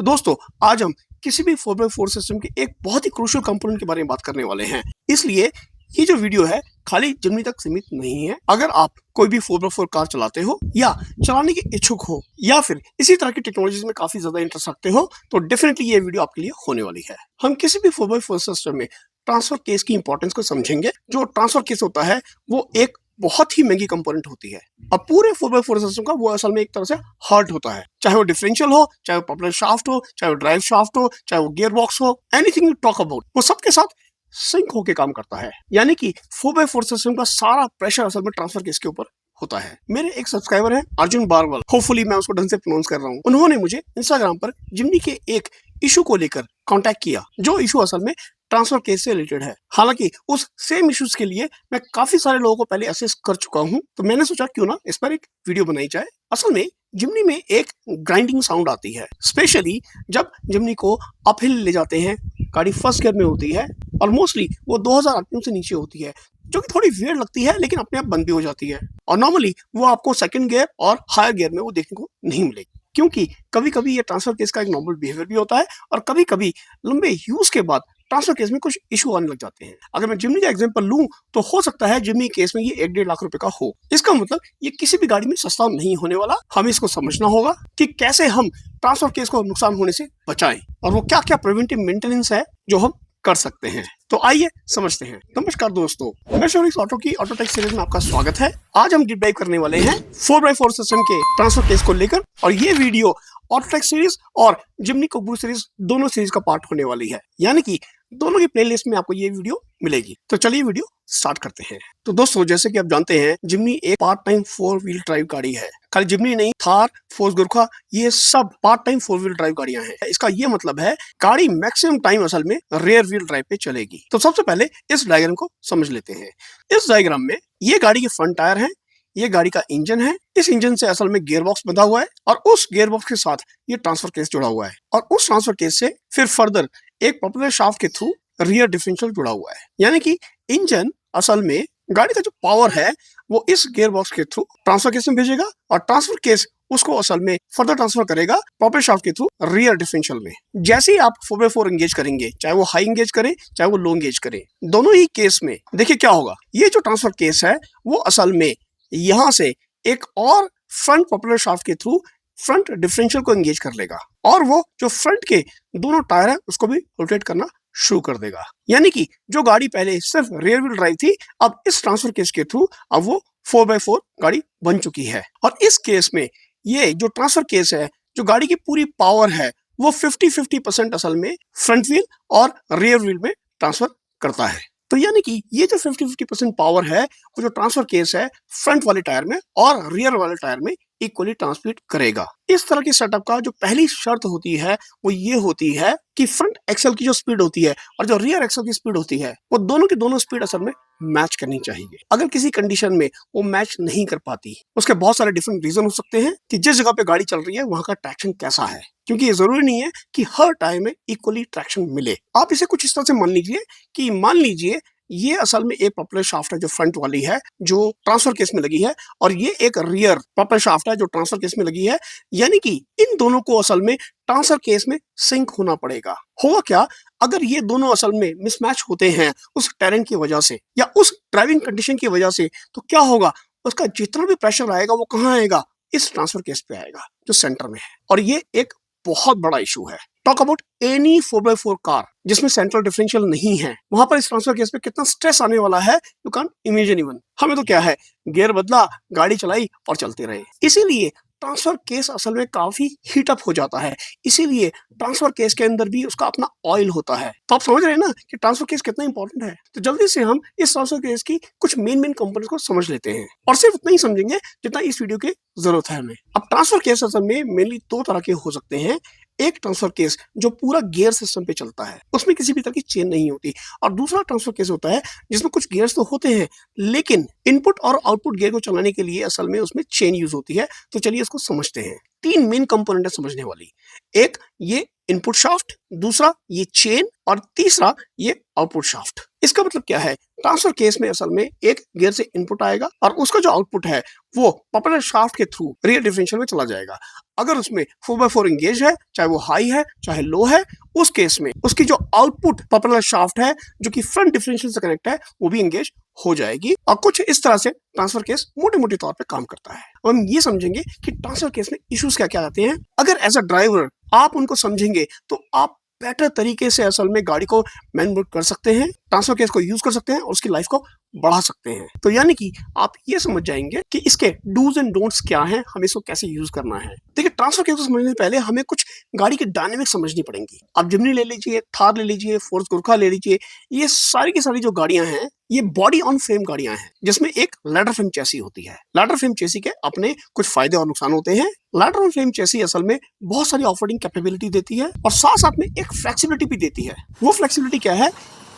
तो दोस्तों आज हम किसी भी 4x4 सिस्टम के एक बहुत ही क्रूशियल कंपोनेंट के बारे में बात करने वाले हैं। इसलिए ये जो वीडियो है खाली जिमनी तक सीमित नहीं है। अगर आप कोई भी 4x4 कार चलाते हो या चलाने के इच्छुक हो या फिर इसी तरह की टेक्नोलॉजीज में काफी ज्यादा इंटरेस्ट रखते हो तो डेफिनेटली ये वीडियो आपके लिए होने वाली है। हम किसी भी 4x4 सिस्टम में ट्रांसफर केस की इंपॉर्टेंस को समझेंगे। जो ट्रांसफर केस होता है वो एक बहुत ही महंगी कंपोनेंट होती है। अब पूरे 4x4 सिस्टम का वो असल में एक तरह से हार्ट होता है, चाहे वो डिफरेंशियल हो, चाहे वो पॉपुलर शाफ्ट हो, चाहे वो ड्राइव शाफ्ट हो, चाहे वो गियर बॉक्स हो, एनीथिंग यू टॉक अबाउट वो सबके साथ सिंक होके काम करता है। यानी कि 4x4 सिस्टम का सारा प्रेशर असल में ट्रांसफर केस के ऊपर होता है। मेरे एक सब्सक्राइबर है अर्जुन बारवल, होपफुली मैं उसको ढंग से प्रोनाउंस कर रहा हूँ। उन्होंने मुझे इंस्टाग्राम पर जिमनी के एक इशू को लेकर कांटेक्ट किया, जो इशू असल में ट्रांसफर केस से रिलेटेड है। हालांकि उस सेम इश्यूज के लिए मैं काफी सारे लोगों को पहले असेस कर चुका हूं, तो मैंने सोचा क्यों ना इस पर एक वीडियो बनाई जाए। असल में जिमनी में एक ग्राइंडिंग साउंड आती है, स्पेशली जब जिमनी को अपहिल ले जाते हैं। गाड़ी फर्स्ट गियर में होती है और मोस्टली वो 2000 आरपीएम से नीचे होती है, जो कि थोड़ी वियर्ड लगती है लेकिन अपने आप बंद भी हो जाती है। और नॉर्मली वो आपको सेकंड गियर और हायर गियर में वो देखने को नहीं मिलेगी, क्योंकि कभी कभी ये ट्रांसफर केस का एक नॉर्मल बिहेवियर भी होता है और कभी कभी लंबे यूज के बाद ट्रांसफर केस में कुछ इशू आने लग जाते हैं। अगर मैं जिमनी का एग्जांपल लूं तो हो सकता है जिमनी केस में ये 1-1.5 लाख रुपए का हो। इसका मतलब ये किसी भी गाड़ी में सस्ता नहीं होने वाला। हमें इसको समझना होगा कि कैसे हम ट्रांसफर केस को नुकसान होने से बचाएं और वो क्या क्या प्रिवेंटिव मेंटेनेंस है जो हम कर सकते हैं। तो आइए समझते हैं। नमस्कार दोस्तों, मैं शौरिक ऑटो की ऑटोटेक सीरीज में आपका स्वागत है। आज हम डीप डाइव करने वाले हैं 4x4 सिस्टम के ट्रांसफर केस को लेकर, और ये वीडियो ऑटोटेक सीरीज और जिमनी कोबू सीरीज दोनों सीरीज का पार्ट होने वाली है, यानी कि दोनों की प्लेलिस्ट में आपको ये वीडियो मिलेगी। तो चलिए वीडियो स्टार्ट करते हैं। तो दोस्तों जैसे कि आप जानते हैं जिमनी एक पार्ट टाइम 4 व्हील ड्राइव गाड़ी है। खाली जिमनी नहीं, थार, फोर्स गुरखा, ये सब पार्ट टाइम 4 व्हील ड्राइव गाड़ियां हैं। इसका ये मतलब है गाड़ी मैक्सिमम टाइम असल में रेयर व्हील ड्राइव पे चलेगी। तो सबसे पहले इस डायग्राम को समझ लेते हैं। इस डायग्राम में ये गाड़ी के फ्रंट टायर है, ये गाड़ी का इंजन है। इस इंजन से असल में गियर बॉक्स बंधा हुआ है और उस गियर बॉक्स के साथ ये ट्रांसफर केस जुड़ा हुआ है, और उस ट्रांसफर केस से फिर फर्दर एक पॉपुलर शाफ्ट के थ्रू रियर डिफरेंशियल जुड़ा हुआ है। यानी कि इंजन असल में गाड़ी का जो पावर है वो इस गियर बॉक्स के थ्रू ट्रांसफर केस में भेजेगा और ट्रांसफर केस उसको असल में फर्दर ट्रांसफर करेगा पॉपुलर शाफ्ट के थ्रू रियर डिफरेंशियल में। जैसे ही आप 4x4 एंगेज करेंगे, चाहे वो हाई एंगेज करें चाहे वो लो एंगेज करें, दोनों ही केस में देखिए क्या होगा। ये जो ट्रांसफर केस है वो असल में यहां से एक और फ्रंट पॉपुलर शाफ्ट के थ्रू फ्रंट डिफरेंशियल को एंगेज कर लेगा, और वो जो फ्रंट के दोनों टायर है उसको भी रोटेट करना शुरू कर देगा। यानी कि जो गाड़ी पहले सिर्फ रेयर व्हील ड्राइव थी, अब इस ट्रांसफर केस के थ्रू अब वो 4x4 गाड़ी बन चुकी है। और इस केस में ये जो ट्रांसफर केस है, जो गाड़ी की पूरी पावर है वो 50-50% असल में फ्रंट व्हील और रेयर व्हील में ट्रांसफर करता है। तो यानी कि ये जो 50-50% पावर है वो जो ट्रांसफर केस है फ्रंट वाले टायर में और रियर वाले टायर में इक्वली ट्रांसमिट करेगा। इस तरह के सेटअप का जो पहली शर्त होती है वो ये होती है कि फ्रंट एक्सल की जो स्पीड होती है और जो रियर एक्सल की स्पीड होती है वो दोनों की दोनों स्पीड असल में मैच करनी चाहिए। अगर किसी कंडीशन में वो मैच नहीं कर पाती, उसके बहुत सारे डिफरेंट रीजन हो सकते हैं कि जिस जगह पे गाड़ी चल रही है वहां का ट्रैक्शन कैसा है, क्योंकि ये जरूरी नहीं है कि हर टायर में इक्वली ट्रैक्शन मिले। आप इसे कुछ इस तरह से मान लीजिए ये असल में एक पॉपुलर शाफ्ट है जो फ्रंट वाली है जो ट्रांसफर केस में लगी है, और ये एक रियर पॉपुलर शाफ्ट है जो ट्रांसफर केस में लगी है। यानी कि इन दोनों को असल में ट्रांसफर केस में सिंक होना पड़ेगा। होगा क्या, अगर ये दोनों असल में मिसमैच होते हैं उस टेरेन की वजह से या उस ड्राइविंग कंडीशन की वजह से, तो क्या होगा, उसका जितना भी प्रेशर आएगा वो कहाँ आएगा, इस ट्रांसफर केस पे आएगा जो सेंटर में है। और ये एक बहुत बड़ा इशू है। Talk about any 4x4 car जिसमें सेंट्रल डिफरेंशियल नहीं है, वहां पर इस ट्रांसफर केस पे कितना स्ट्रेस आने वाला है यू कैन इमेजिन इवन। हमें तो क्या है, गियर बदला, गाड़ी चलाई और चलते रहे। इसीलिए ट्रांसफर केस असल में काफी हीट अप हो जाता है। इसीलिए ट्रांसफर केस के अंदर भी उसका अपना ऑयल होता है। तो आप समझ रहे हैं ना कि ट्रांसफर केस कितना इंपॉर्टेंट है। तो जल्दी से हम इस ट्रांसफर केस की कुछ मेन कंपोनेंट्स को समझ लेते हैं, और सिर्फ उतना ही समझेंगे जितना इस वीडियो की जरूरत है हमें। अब ट्रांसफर केस असल में मेनली 2 तरह के हो सकते हैं। एक ट्रांसफर केस जो पूरा गियर सिस्टम पे चलता है, उसमें किसी भी तरह की चेन नहीं होती, और दूसरा ट्रांसफर केस होता है जिसमें कुछ गियर्स तो होते हैं लेकिन इनपुट और आउटपुट गियर को चलाने के लिए असल में उसमें चेन यूज होती है। तो चलिए इसको समझते हैं। 3 मेन कंपोनेंट है समझने वाली। एक ये इनपुट शाफ्ट, दूसरा ये चेन और तीसरा ये आउटपुट शाफ्ट। इसका मतलब क्या है? ट्रांसफर केस में असल में एक गियर से इनपुट आएगा और उसका जो आउटपुट है वो प्रोपेलर शाफ्ट के थ्रू रियर डिफरेंशियल में चला जाएगा। अगर उसमें 4x4 इंगेज है, चाहे वो हाई है चाहे लो है, उस केस में उसकी जो आउटपुट प्रोपेलर शाफ्ट है जो कि फ्रंट डिफरेंशियल से कनेक्ट है वो भी इंगेज हो जाएगी। और कुछ इस तरह से ट्रांसफर केस मोटे मोटे तौर पे काम करता है। अब हम ये समझेंगे कि ट्रांसफर केस में इश्यूज क्या क्या आते हैं। अगर एज अ ड्राइवर आप उनको समझेंगे तो आप बेटर तरीके से असल में गाड़ी को मैनेज कर सकते हैं, ट्रांसफर केस को यूज कर सकते हैं और उसकी लाइफ को बढ़ा सकते हैं। तो यानी कि आप ये समझ जाएंगे कि इसके डूज एंड डोंट्स क्या हैं, हमें इसको कैसे यूज करना है। देखिए, ट्रांसफर केस को समझने से पहले हमें कुछ गाड़ी की डायनेमिक्स समझनी पड़ेंगी। आप जिमनी ले लीजिए, थार ले लीजिए, फोर्स गुरखा ले लीजिए, ये सारी की सारी जो गाड़ियां हैं ये बॉडी ऑन फ्रेम गाड़ियां हैं जिसमें एक लैडर फ्रेम चेसी होती है। लैडर फ्रेम चेसी के अपने कुछ फायदे और नुकसान होते हैं। लैडर फ्रेम चेसी असल में बहुत सारी ऑफरोडिंग कैपेबिलिटी देती है और साथ साथ में एक फ्लेक्सिबिलिटी भी देती है। वो फ्लेक्सिबिलिटी क्या है?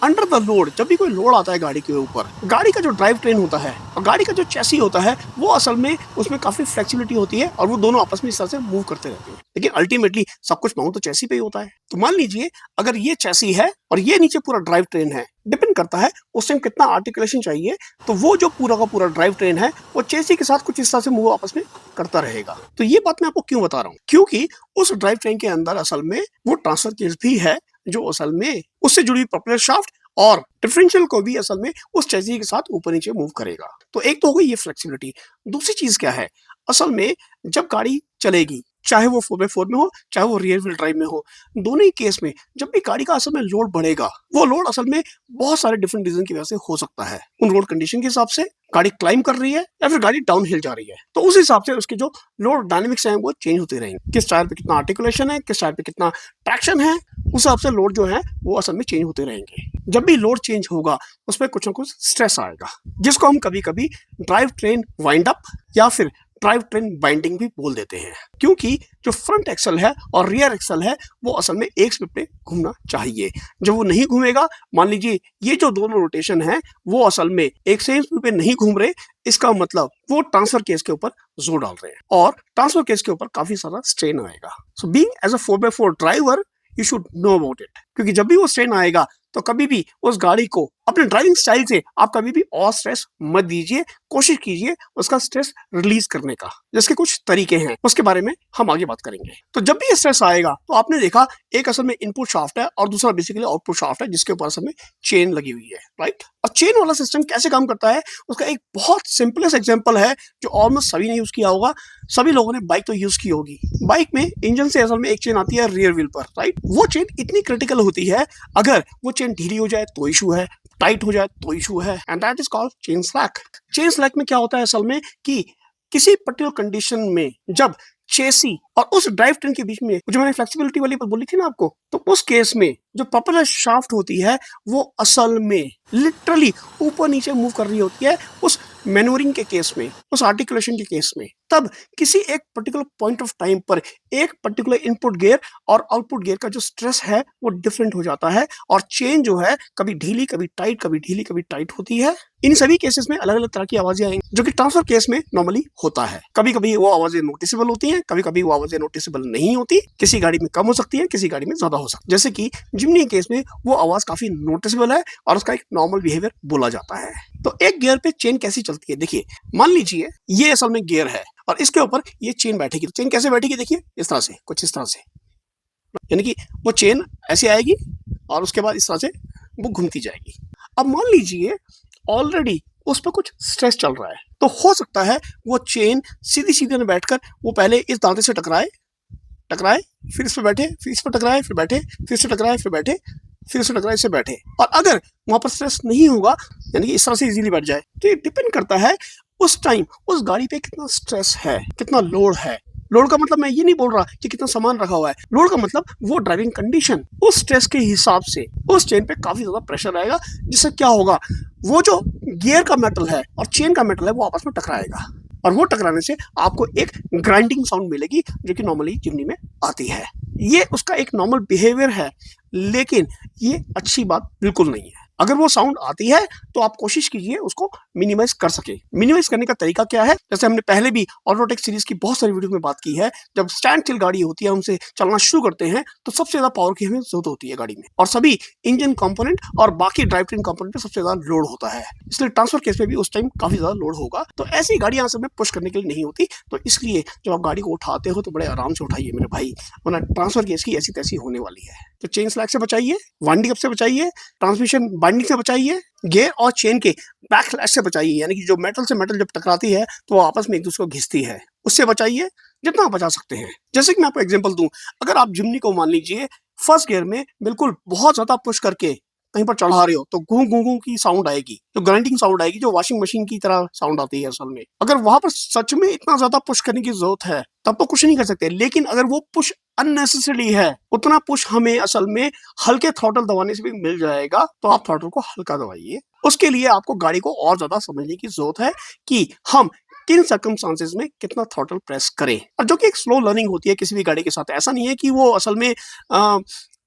अंडर द लोड, जब भी कोई लोड आता है गाड़ी के ऊपर, गाड़ी का जो ड्राइव ट्रेन होता है और गाड़ी का जो चेसी होता है वो असल में उसमें काफी फ्लेक्सिबिलिटी होती है और वो दोनों आपस में इस तरह से मूव करते रहते हैं। लेकिन अल्टीमेटली सब कुछ माउंट तो चेसी पे ही होता है। तो मान लीजिए अगर ये चेसी है और ये नीचे पूरा ड्राइव ट्रेन है, डिपेंड करता है उस टाइम कितना आर्टिकुलेशन चाहिए, तो वो जो पूरा का पूरा ड्राइव ट्रेन है वो चेसी के साथ कुछ इस तरह से मूव आपस में करता रहेगा। तो ये बात मैं आपको क्यों बता रहा हूँ? क्योंकि उस ड्राइव ट्रेन के अंदर असल में वो ट्रांसफर केस भी है जो असल में उससे जुड़ी प्रोपेलर शाफ्ट और डिफरेंशियल को भी असल में उस चेसी के साथ ऊपर नीचे मूव करेगा। तो एक तो हो गई ये फ्लेक्सिबिलिटी। दूसरी चीज क्या है? असल में जब गाड़ी चलेगी, चाहे वो 4x4 में हो चाहे वो रियर व्हील ड्राइव में हो, दोनों ही केस में जब भी गाड़ी का असल में लोड बढ़ेगा, वो लोड असल में बहुत सारे डिफरेंट रीजन की वजह से हो सकता है। उन रोड कंडीशन के हिसाब से गाड़ी क्लाइम कर रही है या फिर गाड़ी डाउन हिल जा रही है, तो उस हिसाब से उसके जो लोड डायनेमिक्स हैं वो चेंज होते रहेंगे। किस टायर पे कितना आर्टिकुलेशन है, किस टायर पे कितना ट्रैक्शन है, उस हिसाब से लोड जो है वो असल में चेंज होते रहेंगे। जब भी लोड चेंज होगा उसमें कुछ ना कुछ स्ट्रेस आएगा, जिसको हम कभी कभी ड्राइव ट्रेन वाइंड अप या फिर ड्राइव ट्रेन बाइंडिंग भी बोल देते हैं। क्योंकि जो फ्रंट एक्सल है और रियर एक्सल है वो असल में एक स्पीड पे घूमना चाहिए। जब वो नहीं घूमेगा, मान लीजिए ये जो दोनों रोटेशन है वो असल में एक सेम स्पीड पे नहीं घूम रहे, इसका मतलब वो ट्रांसफर केस के ऊपर जोर डाल रहे हैं और ट्रांसफर केस के ऊपर काफी सारा स्ट्रेन आएगा। So being as a 4x4 driver you should know about it, क्योंकि जब भी वो स्ट्रेन आएगा तो कभी भी उस गाड़ी को अपने ड्राइविंग स्टाइल से आप कभी भी और स्ट्रेस मत दीजिए। कोशिश कीजिए उसका स्ट्रेस रिलीज करने का, जिसके कुछ तरीके हैं उसके बारे में हम आगे बात करेंगे। तो जब भी ये स्ट्रेस आएगा तो आपने देखा एक असल में इनपुट शाफ्ट है और दूसरा बेसिकली आउटपुट शाफ्ट है जिसके ऊपर असल में चेन लगी हुई है, राइट। और चेन वाला सिस्टम कैसे काम करता है उसका एक बहुत सिंपलेस्ट एग्जांपल है जो ऑलमोस्ट सभी ने यूज किया होगा। सभी लोगों ने बाइक तो यूज की होगी। बाइक में इंजन से असल में एक चेन आती है रियर व्हील पर, राइट। वो चेन इतनी क्रिटिकल होती है, अगर वो चेन ढीली हो जाए तो इशू है, टाइट हो जाए तो इशू है, and that is called chain slack. Chain slack में क्या होता है असल में कि किसी पर्टिकुलर कंडीशन में जब चेसी और उस ड्राइव ट्रेन के बीच में जो मैंने फ्लेक्सिबिलिटी वाली बात बोली थी ना आपको, तो उस केस में जो प्रोपेलर शाफ्ट होती है वो असल में लिटरली ऊपर नीचे मूव कर रही होती है उस मैनूवरिंग के केस में, उस आर्टिकुलेशन के केस में। तब किसी एक पर्टिकुलर पॉइंट ऑफ टाइम पर एक पर्टिकुलर इनपुट गियर और आउटपुट गियर का जो स्ट्रेस है वो डिफरेंट हो जाता है और चेन जो है कभी ढीली कभी टाइट, कभी ढीली कभी टाइट होती है। इन सभी केसेस में अलग अलग तरह की आवाजें आएंगी जो कि ट्रांसफर केस में नॉर्मली होता है। कभी कभी वो आवाजें नोटिसेबल होती हैं, कभी कभी वो आवाजें नोटिसेबल नहीं होती। किसी गाड़ी में कम हो सकती है, किसी गाड़ी में ज्यादा हो सकती है। जैसे कि जिमनी केस में वो आवाज काफी नोटिसेबल है और उसका एक नॉर्मल बिहेवियर बोला जाता है। तो एक गियर पे चेन कैसी चलती है, देखिए मान लीजिए ये असल में गियर है और इसके ऊपर ये चेन बैठेगी। तो चेन कैसे बैठेगी, देखिए इस तरह से, कुछ इस तरह से, यानी कि वो चेन ऐसे आएगी और उसके बाद इस तरह से वो घूमती जाएगी। अब मान लीजिए ऑलरेडी उस पर कुछ स्ट्रेस चल रहा है, तो हो सकता है वो चेन सीधी सीधे में बैठकर वो पहले इस दांते से टकराए, फिर इस पर बैठे, फिर इस पर टकराए, फिर बैठे, फिर से टकराए, फिर बैठे, फिर से टकराए, से बैठे। और अगर वहां पर स्ट्रेस नहीं होगा, यानी कि इस तरह से इजीली बैठ जाए, तो ये डिपेंड करता है उस टाइम उस गाड़ी पे कितना स्ट्रेस है, कितना लोड है। लोड का मतलब मैं ये नहीं बोल रहा कि कितना सामान रखा हुआ है, लोड का मतलब वो ड्राइविंग कंडीशन, उस स्ट्रेस के हिसाब से उस चेन पे काफी ज्यादा प्रेशर आएगा, जिससे क्या होगा, वो जो गियर का मेटल है और चेन का मेटल है वो आपस में टकराएगा और वो टकराने से आपको एक ग्राइंडिंग साउंड मिलेगी जो कि नॉर्मली चिमनी में आती है। ये उसका एक नॉर्मल बिहेवियर है, लेकिन ये अच्छी बात बिल्कुल नहीं है। अगर वो साउंड आती है तो आप कोशिश कीजिए उसको मिनिमाइज कर सके। मिनिमाइज करने का तरीका क्या है, जैसे हमने पहले भी ऑटोटेक सीरीज की बहुत सारी वीडियो में बात की है, जब स्टैंड स्टिल गाड़ी होती है, हमसे चलना शुरू करते हैं तो सबसे ज्यादा पावर की हमें जरूरत होती है गाड़ी में, और सभी इंजन कंपोनेंट और बाकी ड्राइव ट्रेन कंपोनेंट पे सबसे ज्यादा लोड होता है। इसलिए ट्रांसफर केस में भी उस टाइम काफी ज्यादा लोड होगा, तो ऐसी गाड़ियां असल में पुश करने के लिए नहीं होती। तो इसलिए जब आप गाड़ी को उठाते हो तो बड़े आराम से उठाइए मेरे भाई, वरना ट्रांसफर केस की ऐसी तैसी होने वाली है। तो चेन स्लैग से बचाइए, वाइंडिंग अप से बचाइए, ट्रांसमिशन बाइंडिंग से बचाइए, गियर और चेन के बैकलैश से बचाइए, यानी कि जो मेटल से मेटल जब टकराती है तो वो आपस में एक दूसरे को घिसती है, उससे बचाइए जितना आप बचा सकते हैं। जैसे कि मैं आपको एग्जांपल दूं, अगर आप जिम्नी को मान लीजिए फर्स्ट गियर में बिल्कुल बहुत ज्यादा पुश करके कहीं पर चढ़ा रहे हो तो गूं गूं गूं की साउंड आएगी, जो ग्राइंडिंग साउंड आएगी, जो वॉशिंग मशीन की तरह साउंड आती है असल में। अगर वहां पर सच में इतना ज्यादा पुश करने की जरूरत है तब तो कुछ नहीं कर सकते, लेकिन अगर वो पुश अननेसेसरी है, उतना पुश हमें असल में हल्के थ्रॉटल दबाने से भी मिल जाएगा, तो आप थ्रॉटल को हल्का दबाइए। उसके लिए आपको गाड़ी को और ज्यादा समझने की जरूरत है कि हम किन सर्कमस्टांसेस में कितना थ्रॉटल प्रेस करें, और जो कि एक स्लो लर्निंग होती है किसी भी गाड़ी के साथ। ऐसा नहीं है कि वो असल में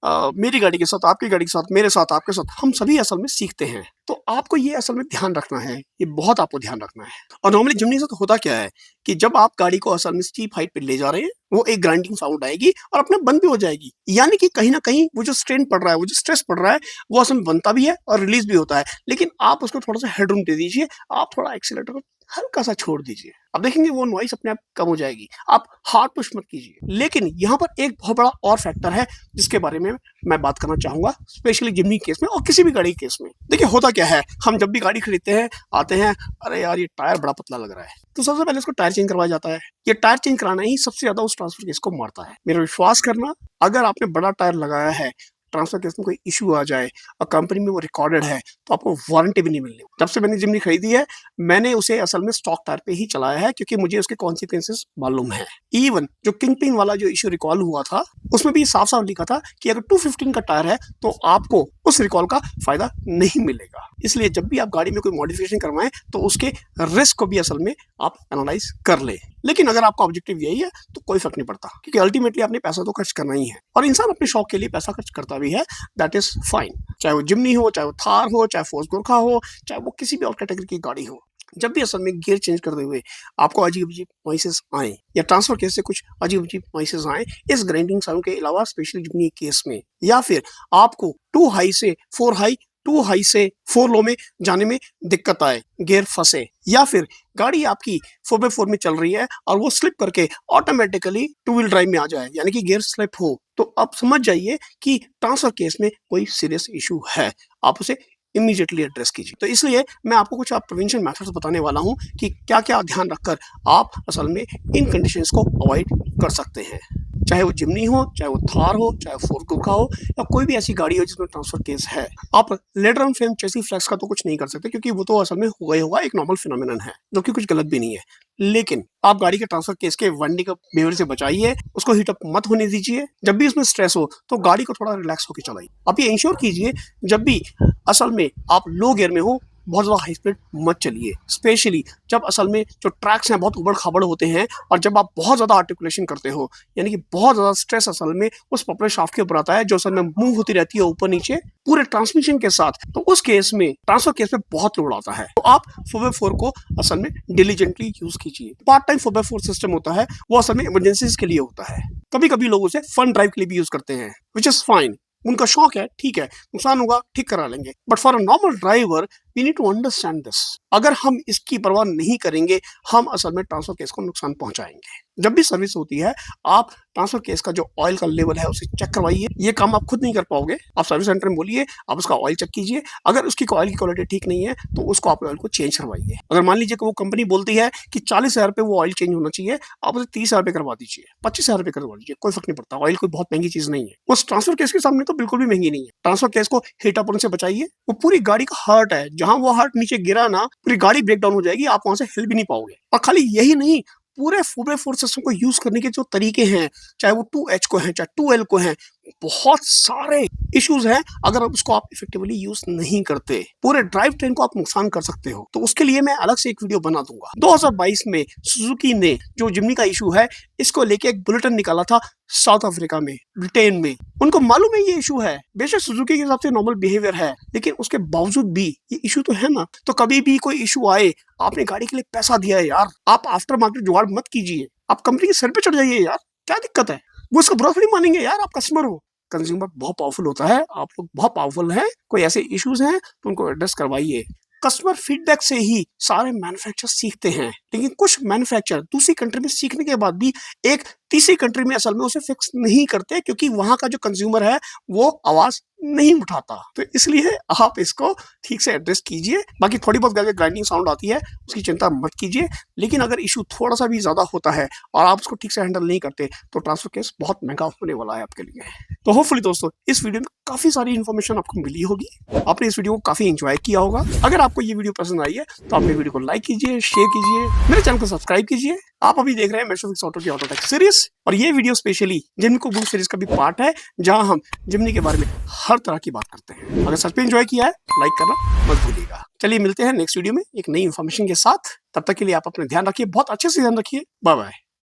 मेरी गाड़ी के साथ, आपकी गाड़ी के साथ, मेरे साथ, आपके साथ, हम सभी असल में सीखते हैं। तो आपको ये असल में ध्यान रखना है, ये बहुत आपको ध्यान रखना है। और नॉर्मली जिम्नी के साथ होता क्या है कि जब आप गाड़ी को असल में स्टीप हाइट पे ले जा रहे हैं, वो एक ग्राइंडिंग साउंड आएगी और अपने बंद भी हो जाएगी, यानी कि कहीं ना कहीं वो जो स्ट्रेन पड़ रहा है, वो जो स्ट्रेस पड़ रहा है, वो असल में बनता भी है और रिलीज भी होता है। लेकिन आप उसको थोड़ा सा हेडरूम दे दीजिए, आप थोड़ा एक्सीलरेटर को हल्का सा छोड़ दीजिए, अब देखेंगे वो नॉइस अपने आप कम हो जाएगी। आप हार्ड पुश मत कीजिए। लेकिन यहाँ पर एक बहुत बड़ा और फैक्टर है जिसके बारे में मैं बात करना चाहूंगा, स्पेशली जिम्नी केस में और किसी भी गाड़ी के केस में। देखिए होता क्या है, हम जब भी गाड़ी खरीदते हैं, आते हैं, अरे यार ये टायर बड़ा पतला लग रहा है, तो सबसे पहले उसको टायर चेंज करवाया जाता है। ये टायर चेंज कराना ही सबसे ज्यादा उस ट्रांसफर केस को मारता है। मेरा विश्वास करना, अगर आपने बड़ा टायर लगाया है, ट्रांसफर केस में कोई इशू आ जाए और कंपनी में वो रिकॉर्डेड है, तो आपको वारंटी भी नहीं मिलनी। जब से मैंने जिम्नी खरीदी है, मैंने उसे असल में स्टॉक टायर पे ही चलाया है, क्योंकि मुझे उसके कॉन्सिक्वेंसेस मालूम है। इवन जो किंग पिन वाला जो इशू रिकॉल हुआ था, उसमें भी साफ साफ लिखा था कि अगर 215 का टायर है तो आपको उस रिकॉल का फायदा नहीं मिलेगा। इसलिए जब भी आप गाड़ी में कोई मॉडिफिकेशन करवाएं तो उसके रिस्क को भी असल में आप एनालाइज कर ले। लेकिन अगर आपका ऑब्जेक्टिव यही है तो कोई फर्क नहीं पड़ता, क्योंकि अल्टीमेटली आपने पैसा तो खर्च करना ही है, और इंसान अपने शौक के लिए पैसा खर्च करता भी है, दैट इज फाइन। चाहे वो जिम्नी हो, चाहे वो थार हो, चाहे फोर्स गोरखा हो, चाहे वो किसी भी और कैटेगरी की गाड़ी हो। जब भी असल में गियर चेंज करते हुए आपको अजीब अजीब वॉइसेस आए, या ट्रांसफर केस से कुछ अजीब अजीब वॉइसेस आए इस ग्राइंडिंग साउंड के अलावा, स्पेशली जिम्नी केस में, या फिर आपको 2 हाई से 4 हाई, 2 हाई से 4 लो में जाने में दिक्कत आए, गियर फंसे, या फिर गाड़ी आपकी 4x4 में चल रही है और वो स्लिप करके ऑटोमेटिकली 2 व्हील ड्राइव में आ जाए, यानी कि गियर स्लिप हो, तो आप समझ जाइए कि ट्रांसफर केस में कोई सीरियस इशू है। आप उसे इमीडिएटली एड्रेस कीजिए। तो इसलिए मैं आपको कुछ प्रिवेंशन मेथड्स बताने वाला हूं कि क्या क्या ध्यान रखकर आप असल में इन कंडीशंस को अवॉइड कर सकते हैं। चाहे वो जिम्नी हो, चाहे वो थार हो, चाहे फोर्ड गोरखा हो, या कोई भी ऐसी गाड़ी हो जिसमें ट्रांसफर केस है। आप later on frame Chesi flex का तो कुछ नहीं कर सकते, क्योंकि वो तो असल में हुआ ही हुआ एक नॉर्मल फिनोमिनन है, जो कि कुछ गलत भी नहीं है। लेकिन आप गाड़ी के ट्रांसफर केस के वाइंडिंग का बिहेवियर से बचाइए, उसको हीट अप मत होने दीजिए। जब भी उसमें स्ट्रेस हो तो गाड़ी को थोड़ा रिलैक्स होकर चलाइए। आप ये इंश्योर कीजिए जब भी असल में आप लो गियर में हो, बहुत ज़्यादा हाई स्पीड मत चलिए, स्पेशली जब असल में जो ट्रैक्स हैं बहुत उबड़ खाबड़ होते हैं, और जब आप बहुत ज़्यादा आर्टिकुलेशन करते हो, यानी कि बहुत ज़्यादा स्ट्रेस असल में उस पॉपुलर शाफ्ट के ऊपर आता है, जो असल में मूव होती रहती है ऊपर नीचे पूरे ट्रांसमिशन के साथ। तो उस केस में, ट्रांसफर केस में बहुत लोड आता है, तो आप 4x4 को असल में डिलीजेंटली यूज कीजिए। पार्ट टाइम 4x4 सिस्टम होता है, वो असल में इमरजेंसीज के लिए होता है। कभी कभी लोग उसे फन ड्राइव के लिए भी यूज करते हैं, विच इज फाइन। उनका शौक है, ठीक है, नुकसान होगा, ठीक करा लेंगे, but for a normal driver we need to understand this. अगर हम इसकी परवाह नहीं करेंगे, हम असल में ट्रांसफर केस को नुकसान पहुंचाएंगे। जब भी सर्विस होती है, आप ट्रांसफर केस का जो ऑयल का लेवल है उसे चेक करवाइए। ये काम आप खुद नहीं कर पाओगे, आप सर्विस सेंटर में बोलिए, आप उसका ऑयल चेक कीजिए। अगर उसकी ऑयल की क्वालिटी ठीक नहीं है तो उसको आप ऑयल को चेंज करवाइए। अगर मान लीजिए कि वो कंपनी बोलती है कि 40,000 पे वो ऑयल चेंज होना चाहिए, आप उसे 30,000 पे करवा दीजिए, 25,000 पे करवा दीजिए, कोई फर्क नहीं पड़ता। ऑयल कोई बहुत महंगी चीज नहीं है, उस ट्रांसफर केस के सामने तो बिल्कुल भी महंगी नहीं है। ट्रांसफर केस को हीट अप होने से बचाइए। वो पूरी गाड़ी का हार्ट है, जहां वो हार्ट नीचे गिरा ना, पूरी गाड़ी ब्रेक डाउन हो जाएगी, आप वहां से हिल भी नहीं पाओगे। और खाली यही नहीं, पूरे 4x4 सिस्टम को यूज करने के जो तरीके हैं, चाहे वो 2H को हैं, चाहे 2L को हैं, बहुत सारे इश्यूज हैं अगर उसको आप इफेक्टिवली यूज नहीं करते। पूरे ड्राइव ट्रेन को आप नुकसान कर सकते हो। तो उसके लिए मैं अलग से एक वीडियो बना दूंगा। 2022 में सुजुकी ने जो जिम्नी का इशू है इसको लेके एक बुलेटिन निकाला था साउथ अफ्रीका में, ब्रिटेन में। उनको मालूम है ये इशू है, बेशक सुजुकी के हिसाब से नॉर्मल बिहेवियर है, लेकिन उसके बावजूद भी ये इशू तो है ना। तो कभी भी कोई इशू आए, आपने गाड़ी के लिए पैसा दिया है यार, आप आफ्टर मार्केट जुगाड़ मत कीजिए, आप कंपनी के सर पे चढ़ जाइए यार, क्या दिक्कत है। वो इसका बुरा थोड़ी मानेंगे यार, आप कस्टमर हो। कंज्यूमर बहुत पावरफुल होता है, आप लोग बहुत पावरफुल हैं। कोई ऐसे इश्यूज हैं तो उनको एड्रेस करवाइए। कस्टमर फीडबैक से ही सारे मैन्युफैक्चरर सीखते हैं, लेकिन कुछ मैन्युफैक्चरर दूसरी कंट्री में सीखने के बाद भी एक तीसरी कंट्री में असल में उसे फिक्स नहीं करते, क्योंकि वहां का जो कंज्यूमर है वो आवाज नहीं उठाता। तो इसलिए आप इसको ठीक से एड्रेस कीजिए। बाकी थोड़ी बहुत ग्राइंडिंग साउंड आती है, उसकी चिंता मत कीजिए, लेकिन अगर इशू थोड़ा सा भी ज्यादा होता है और आप उसको ठीक से हैंडल नहीं करते तो ट्रांसफर केस बहुत महंगा होने वाला है आपके लिए। तो होपफुली दोस्तों इस वीडियो में काफी सारी इन्फॉर्मेशन आपको मिली होगी, आपने इस वीडियो को काफी एंजॉय किया होगा। अगर आपको ये वीडियो पसंद आई है तो आप वीडियो को लाइक कीजिए, शेयर कीजिए, मेरे चैनल को सब्सक्राइब कीजिए। आप अभी देख रहे हैं मेट्रो फिक्स ऑटो की ऑटोटेक सीरीज, और ये वीडियो स्पेशली जिम्नी को बूस्ट सीरीज का भी पार्ट है, जहां हम जिम्नी के बारे में हर तरह की बात करते हैं। अगर सच में एंजॉय किया है लाइक करना मत भूलिएगा। चलिए मिलते हैं नेक्स्ट वीडियो में एक नई इन्फॉर्मेशन के साथ। तब तक के लिए आप अपना ध्यान रखिए, बहुत अच्छे से ध्यान रखिए। Bye bye.